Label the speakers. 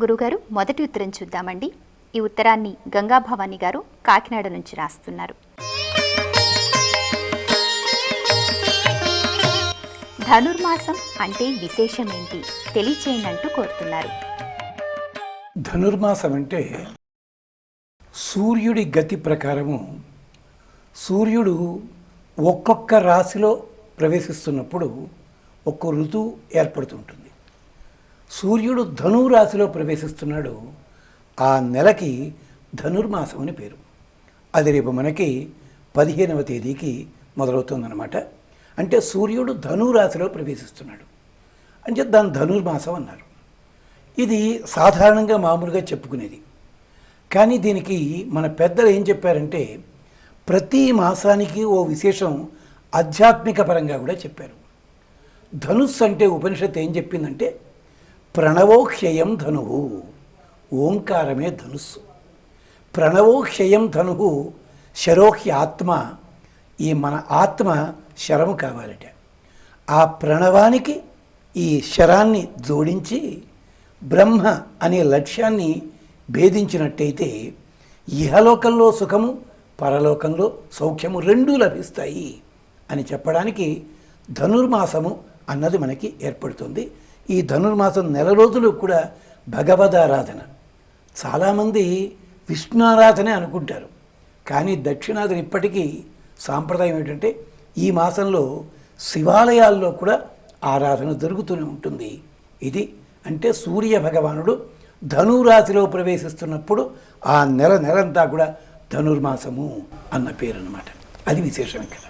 Speaker 1: గురుగారు, మొదటి ఉత్తరం చూద్దామండి. ఈ ఉత్తరాన్ని గంగా భవాని గారు కాకినాడ నుంచి రాస్తున్నారు. ధనుర్మాసం అంటే విశేషం ఏంటి తెలియచేయండి అంటూ కోరుతున్నారు.
Speaker 2: ధనుర్మాసం అంటే సూర్యుడి గతి ప్రకారము సూర్యుడు ఒక్కొక్క రాశిలో ప్రవేశిస్తున్నప్పుడు ఒక్కో ఋతువు ఏర్పడుతుంటుంది. సూర్యుడు ధనువు రాశిలో ప్రవేశిస్తున్నాడు. ఆ నెలకి ధనుర్మాసం అని పేరు. అది రేపు మనకి 15వ తేదీకి మొదలవుతుందన్నమాట. అంటే సూర్యుడు ధనువు రాశిలో ప్రవేశిస్తున్నాడు అంటే దాన్ని ధనుర్మాసం అన్నారు. ఇది సాధారణంగా మామూలుగా చెప్పుకునేది. కానీ దీనికి మన పెద్దలు ఏం చెప్పారంటే ప్రతి మాసానికి ఓ విశేషం ఆధ్యాత్మిక పరంగా కూడా చెప్పారు. ధనుస్సు అంటే ఉపనిషత్తు ఏం చెప్పిందంటే ప్రణవోక్షయం ధనువు, ఓంకారమే ధనుస్సు. ప్రణవోక్షయం ధనువు శరోహ్య ఆత్మ. ఈ మన ఆత్మ శరము కావాలట. ఆ ప్రణవానికి ఈ శరాన్ని జోడించి బ్రహ్మ అనే లక్ష్యాన్ని భేదించినట్టయితే ఇహలోకంలో సుఖము, పరలోకంలో సౌఖ్యము రెండూ లభిస్తాయి అని చెప్పడానికి ధనుర్మాసము అన్నది మనకి ఏర్పడుతుంది. ఈ ధనుర్మాసం నెల రోజులు కూడా భగవదారాధన. చాలామంది విష్ణు అనుకుంటారు. కానీ దక్షిణాదిని ఇప్పటికీ సాంప్రదాయం ఏంటంటే ఈ మాసంలో శివాలయాల్లో కూడా ఆరాధన జరుగుతూనే ఉంటుంది. ఇది అంటే సూర్య భగవానుడు ధనురాశిలో ప్రవేశిస్తున్నప్పుడు ఆ నెలంతా కూడా ధనుర్మాసము అన్న పేరు అన్నమాట. అది విశేషం ఇక్కడ.